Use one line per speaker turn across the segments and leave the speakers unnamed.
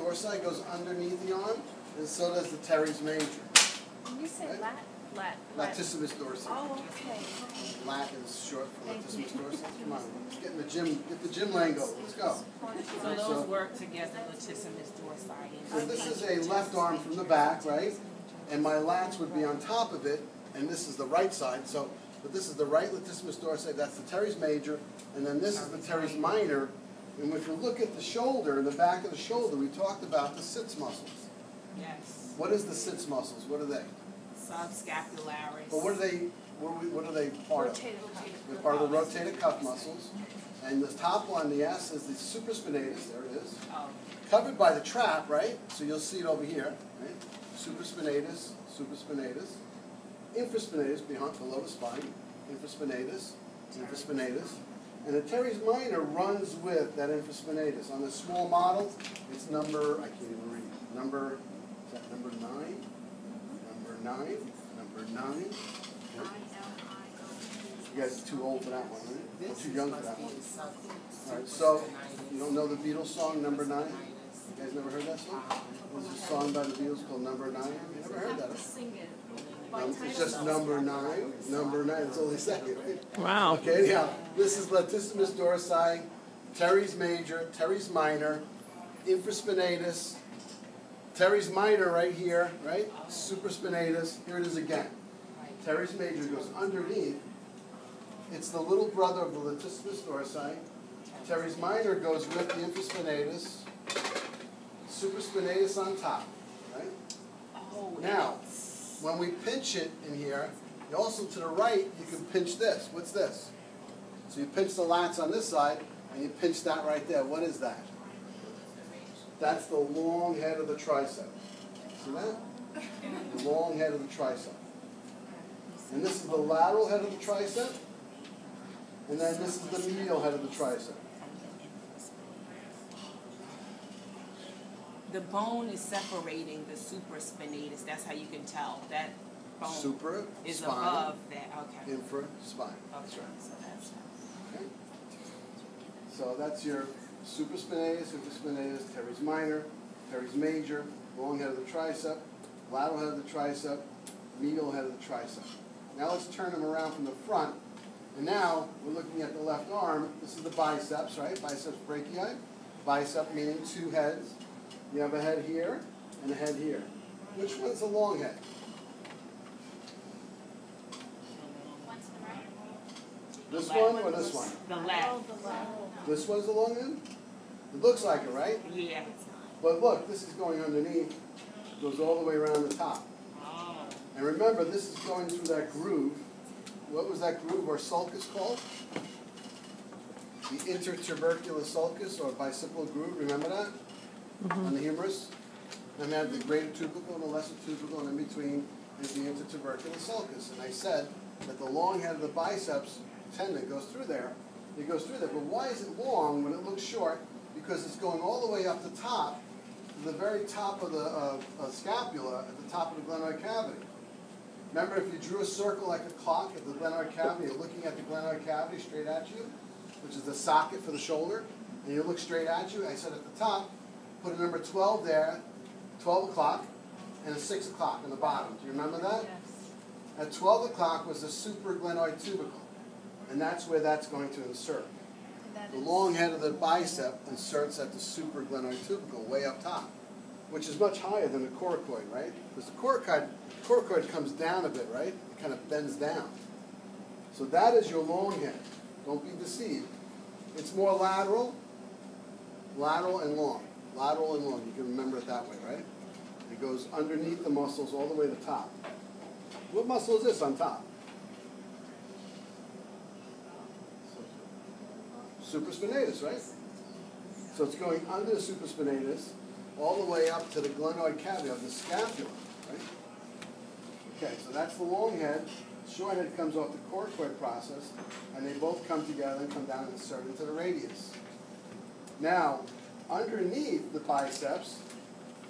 dorsi goes underneath the arm, and so does the teres major.
When you say
Right? Latissimus dorsi.
Oh, okay.
Lat is short for latissimus dorsi. Come on, let's get in the gym. Get the gym lingo. Let's go.
So those work together, latissimus dorsi.
So this is a left arm from the back, right? And my lats would be on top of it, and this is the right side. So, but this is the right latissimus dorsi. That's the teres major, and then this is the teres minor. And if you look at the shoulder, in the back of the shoulder, we talked about the sits muscles.
Yes.
What is the sits muscles? What are they?
Subscapularis.
But what are they? What are they part of? They're part of the rotator cuff muscles. And the top one, the S, is the supraspinatus. There it is.
Oh.
Covered by the trap, right? So you'll see it over here, right? Supraspinatus, supraspinatus, infraspinatus below the spine, infraspinatus, infraspinatus. And the teres minor runs with that infraspinatus. On the small model, it's number, I can't even read, is that number 9? Number 9, number 9. Okay. You guys are too old for that one, right? Or too young for that one. All right, so you don't know the Beatles song, Number 9? You guys never heard that song? There's a song by the Beatles called Number 9. You never heard that? It's just number 9. Number 9. It's only second, right?
Wow.
Okay, anyhow, this is latissimus dorsi, teres major, teres minor, infraspinatus, teres minor right here, right? Supraspinatus. Here it is again. Teres major goes underneath. It's the little brother of the latissimus dorsi. Teres minor goes with the infraspinatus. Supraspinatus on top, right?
Oh,
now, when we pinch it in here, also to the right, you can pinch this. What's this? So you pinch the lats on this side, and you pinch that right there. What is that? That's the long head of the tricep. See that? The long head of the tricep. And this is the lateral head of the tricep. And then this is the medial head of the tricep.
the bone is separating the supraspinatus. That's how you can tell that bone
Supra,
is
spine,
above that. Okay.
infra, spine.
Okay.
That's right.
So that's
Okay. So that's your supraspinatus, infraspinatus, teres minor, teres major, long head of the tricep, lateral head of the tricep, medial head of the tricep. Now let's turn them around from the front. And now we're looking at the left arm. This is the biceps, right? Biceps brachii. Bicep meaning two heads. You have a head here and a head here. Which one's the long head?
One's to the right.
This one or this one?
the left.
This one's the long head? It looks like it, right?
Yeah.
But look, this is going underneath. It goes all the way around the top.
Oh.
And remember, this is going through that groove. What was that groove or sulcus called? The intertubercular sulcus or bicipital groove. Remember that? On the humerus. And then the greater tubercle and the lesser tubercle, and in between is the intertubercular sulcus. And I said that the long head of the biceps tendon goes through there. It goes through there. But why is it long when it looks short? Because it's going all the way up the top, to the very top of the scapula, at the top of the glenoid cavity. Remember, if you drew a circle like a clock at the glenoid cavity, you're looking at the glenoid cavity straight at you, which is the socket for the shoulder, and you look straight at you. I said at the top, put a number 12 there, 12 o'clock, and a 6 o'clock on the bottom. Do you remember that?
Yes.
At 12 o'clock was the supraglenoid tubercle, and that's where that's going to insert. The long head of the bicep inserts at the supraglenoid tubercle, way up top, which is much higher than the coracoid, right? Because the coracoid comes down a bit, right? It kind of bends down. So that is your long head. Don't be deceived. It's more lateral and long. Lateral and long. You can remember it that way, right? It goes underneath the muscles all the way to the top. What muscle is this on top? Supraspinatus, right? So it's going under the supraspinatus all the way up to the glenoid cavity of the scapula, right? Okay, so that's the long head. The short head comes off the coracoid process, and they both come together and come down and insert into the radius. Now, underneath the biceps,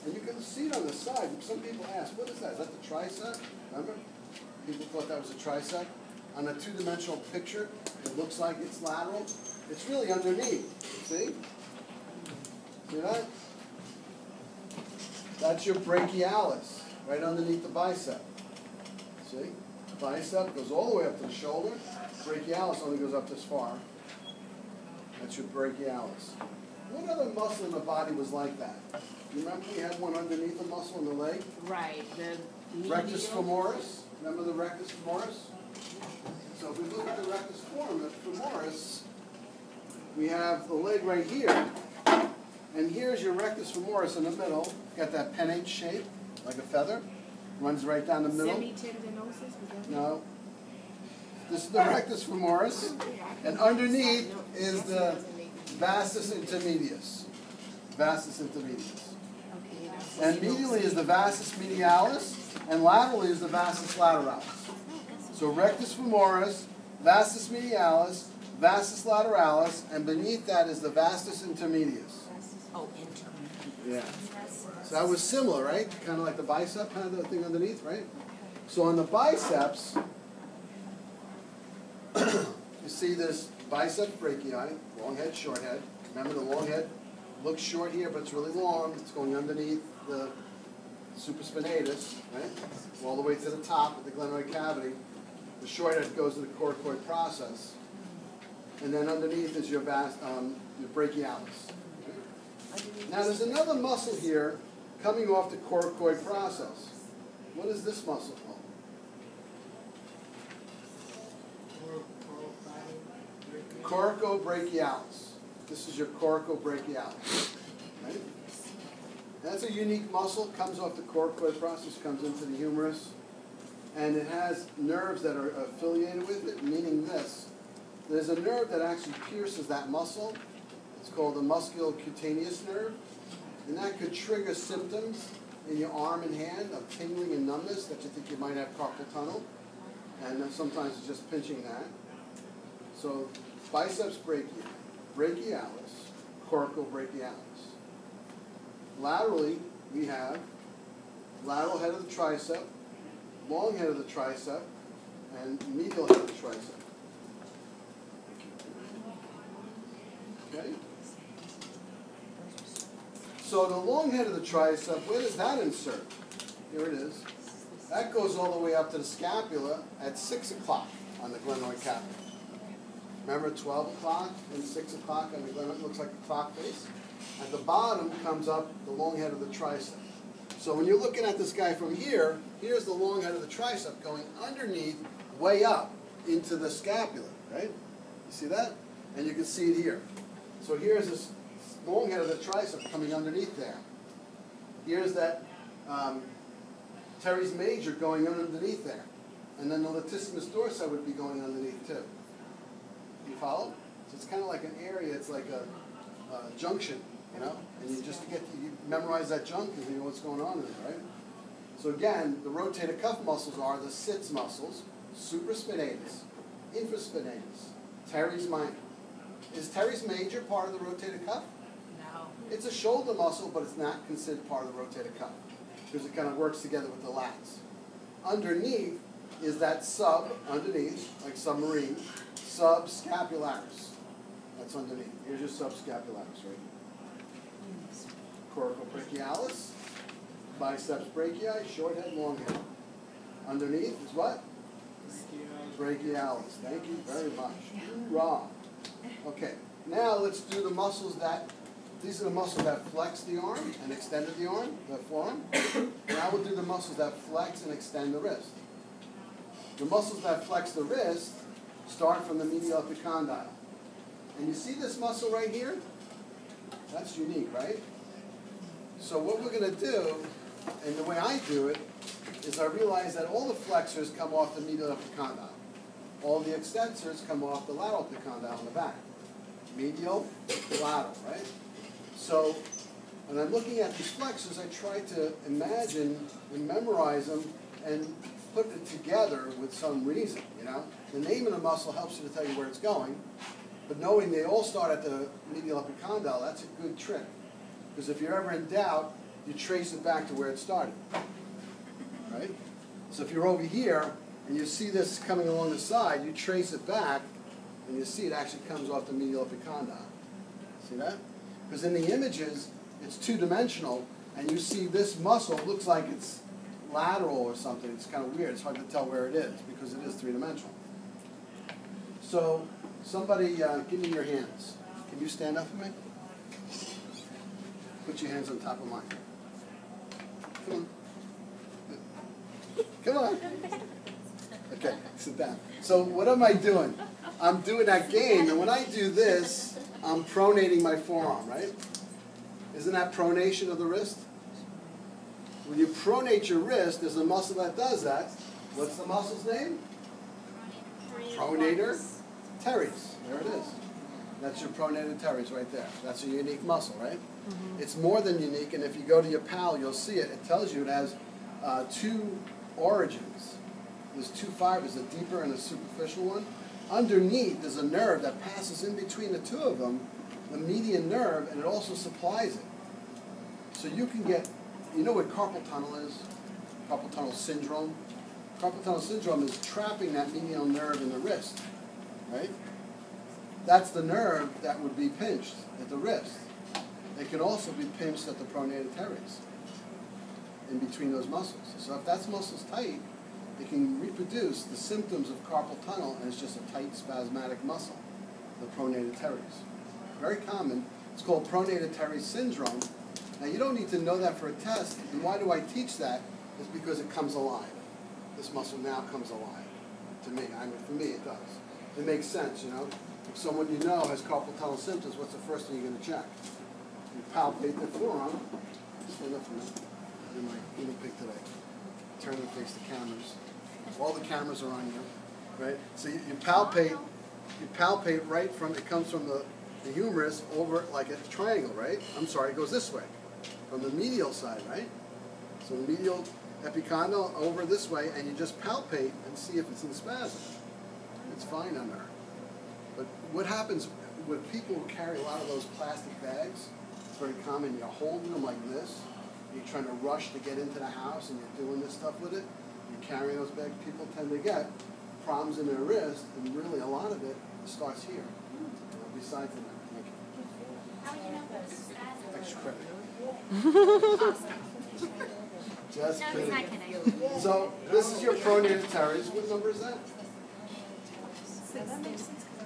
and you can see it on the side, some people ask, what is that? Is that the tricep? Remember? People thought that was a tricep. On a two-dimensional picture, it looks like it's lateral. It's really underneath. See? See that? That's your brachialis, right underneath the bicep. See? Bicep goes all the way up to the shoulder. Brachialis only goes up this far. That's your brachialis. What other muscle in the body was like that? You remember we had one underneath the muscle in the leg?
Right. The
Rectus femoris. Remember the rectus femoris? So if we look at the rectus femoris, we have the leg right here, and here's your rectus femoris in the middle. Got that pennate shape, like a feather. Runs right down the middle.
Semitendinosus?
No. This is the rectus femoris, and underneath is the vastus intermedius. Vastus intermedius. And medially is the vastus medialis, and laterally is the vastus lateralis. So rectus femoris, vastus medialis, vastus lateralis, and beneath that is the vastus intermedius.
Oh, intermediate.
Yeah. So that was similar, right? Kind of like the bicep, kind of the thing underneath, right? So on the biceps, you see this biceps brachii, long head, short head. Remember the long head looks short here, but it's really long. It's going underneath the supraspinatus, right? All the way to the top of the glenoid cavity. The short head goes to the coracoid process. And then underneath is your brachialis. Right? Now there's another muscle here coming off the coracoid process. What is this muscle called? Coracobrachialis. This is your coracobrachialis. Right? That's a unique muscle, comes off the coracoid process, comes into the humerus, and it has nerves that are affiliated with it, meaning this. There's a nerve that actually pierces that muscle. It's called the musculocutaneous nerve, and that could trigger symptoms in your arm and hand of tingling and numbness that you think you might have carpal tunnel, and then sometimes it's just pinching that. So biceps brachii, brachialis, coracobrachialis. Laterally, we have lateral head of the tricep, long head of the tricep, and medial head of the tricep. Okay? So the long head of the tricep, where does that insert? Here it is. That goes all the way up to the scapula at 6 o'clock on the glenoid cavity. Remember 12 o'clock and 6 o'clock on the glenoid? It looks like a clock face. At the bottom comes up the long head of the tricep. So when you're looking at this guy from here, here's the long head of the tricep going underneath, way up into the scapula, right? You see that? And you can see it here. So here's this long head of the tricep coming underneath there. Here's that teres major going underneath there. And then the latissimus dorsi would be going underneath too. You follow? So it's kind of like an area, it's like a junction, you know? And you memorize that junction and you know what's going on in there, right? So again, the rotator cuff muscles are the sits muscles, supraspinatus, infraspinatus, teres minor. Is teres major part of the rotator cuff?
No.
It's a shoulder muscle, but it's not considered part of the rotator cuff because it kind of works together with the lats. Underneath is that underneath, like submarine, subscapularis. That's underneath. Here's your subscapularis, right? Coracobrachialis, biceps brachii, short head, long head. Underneath is what? Brachialis. Thank you very much. Hoorah. Okay, now let's do the muscles these are the muscles that flex the arm and extend the arm, the forearm. Now we'll do the muscles that flex and extend the wrist. The muscles that flex the wrist start from the medial epicondyle. And you see this muscle right here? That's unique, right? So what we're going to do, and the way I do it, is I realize that all the flexors come off the medial epicondyle. All the extensors come off the lateral epicondyle in the back. Medial, lateral, right? So when I'm looking at these flexors, I try to imagine and memorize them and put it together with some reason, you know? The name of the muscle helps you to tell you where it's going, but knowing they all start at the medial epicondyle, that's a good trick. Because if you're ever in doubt, you trace it back to where it started, right? So if you're over here and you see this coming along the side, you trace it back, and you see it actually comes off the medial epicondyle. See that? Because in the images, it's two-dimensional, and you see this muscle looks like it's lateral or something. It's kind of weird. It's hard to tell where it is because it is three-dimensional. So somebody give me your hands. Can you stand up for me? Put your hands on top of mine. Come on. Come on. Okay, sit down. So what am I doing? I'm doing that game, and when I do this, I'm pronating my forearm, right? Isn't that pronation of the wrist? When you pronate your wrist, there's a muscle that does that. What's the muscle's name? Pronator teres. There it is. That's your pronator teres right there. That's a unique muscle, right? Mm-hmm. It's more than unique, and if you go to your PAL, you'll see it. It tells you it has two origins. There's two fibers, a deeper and a superficial one. Underneath, there's a nerve that passes in between the two of them, the median nerve, and it also supplies it. So you can get, you know what carpal tunnel is? Carpal tunnel syndrome. Carpal tunnel syndrome is trapping that medial nerve in the wrist, right? That's the nerve that would be pinched at the wrist. It can also be pinched at the pronator teres, in between those muscles. So if that muscle's tight, it can reproduce the symptoms of carpal tunnel, and it's just a tight spasmodic muscle, the pronator teres. Very common. It's called pronator teres syndrome. Now you don't need to know that for a test. And why do I teach that? It's because it comes alive. This muscle now comes alive to me. I mean, for me it does. It makes sense, you know. If someone you know has carpal tunnel symptoms, what's the first thing you're going to check? You palpate the forearm. Stand up for me. Do my guinea pig today. Turn and face the cameras. All the cameras are on you, right? So you palpate right from, it comes from the humerus over like a triangle, right? I'm sorry, it goes this way, from the medial side, right? So the medial epicondyle over this way, and you just palpate and see if it's in spasm. It's fine on there. But what happens with people who carry a lot of those plastic bags, it's very common, you're holding them like this, you're trying to rush to get into the house, and you're doing this stuff with it, you're carrying those bags, people tend to get problems in their wrist, and really a lot of it starts here, besides the neck.
How do you know this?
Extra credit. Just
No, he's
kidding.
not kidding.
So this is your pronator teres. What number is that?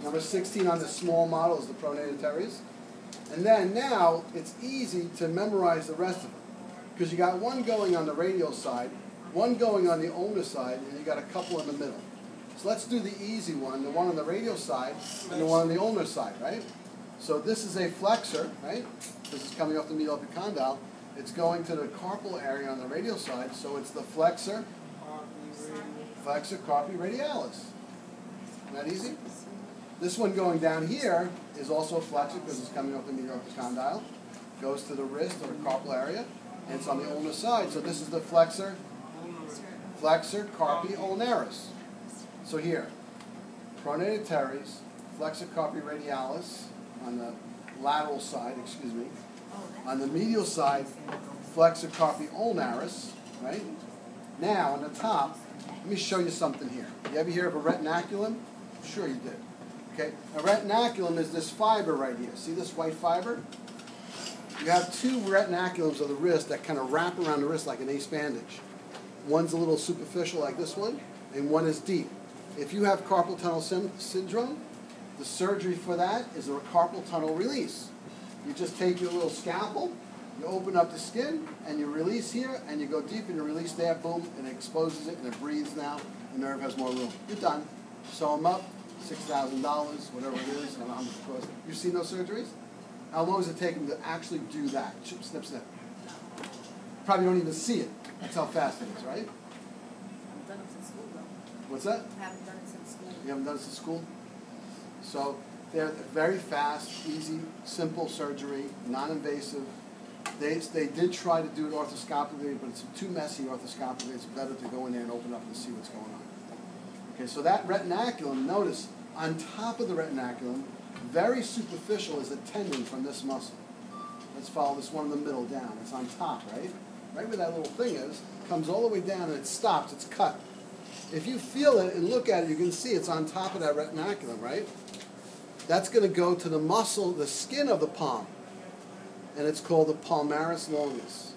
Number 16 on the small model is the pronator teres. And then now it's easy to memorize the rest of them, because you got one going on the radial side, one going on the ulnar side, and you got a couple in the middle. So let's do the easy one, the one on the radial side and the one on the ulnar side, right? So this is a flexor, right? This is coming off the medial epicondyle. It's going to the carpal area on the radial side, so it's the flexor carpi radialis. Isn't that easy? This one going down here is also a flexor because it's coming off the medial epicondyle. Goes to the wrist or the carpal area, and it's on the ulnar side. So this is the flexor carpi ulnaris. So here, pronator teres, flexor carpi radialis on the lateral side, excuse me. On the medial side, flexor carpi ulnaris, right? Now, on the top, let me show you something here. You ever hear of a retinaculum? Sure you did. Okay, a retinaculum is this fiber right here. See this white fiber? You have two retinaculums of the wrist that kind of wrap around the wrist like an ace bandage. One's a little superficial like this one, and one is deep. If you have carpal tunnel syndrome, the surgery for that is a carpal tunnel release. You just take your little scalpel, you open up the skin, and you release here, and you go deep and you release there, boom, and it exposes it, and it breathes now. The nerve has more room. You're done. Sew them up, $6,000, whatever it is. And you've seen those surgeries? How long does it take them to actually do that? Snip, snip. Probably don't even see it. That's how fast it is, right?
I haven't done it since school, though.
What's that?
I haven't done it since school.
You haven't done it since school? So they're very fast, easy, simple surgery, non-invasive. They did try to do it arthroscopically, but it's too messy arthroscopically. It's better to go in there and open up and see what's going on. Okay, so that retinaculum, notice, on top of the retinaculum, very superficial is a tendon from this muscle. Let's follow this one in the middle down. It's on top, right? Right where that little thing is, comes all the way down and it stops, it's cut. If you feel it and look at it, you can see it's on top of that retinaculum, right? That's going to go to the muscle, the skin of the palm, and it's called the palmaris longus.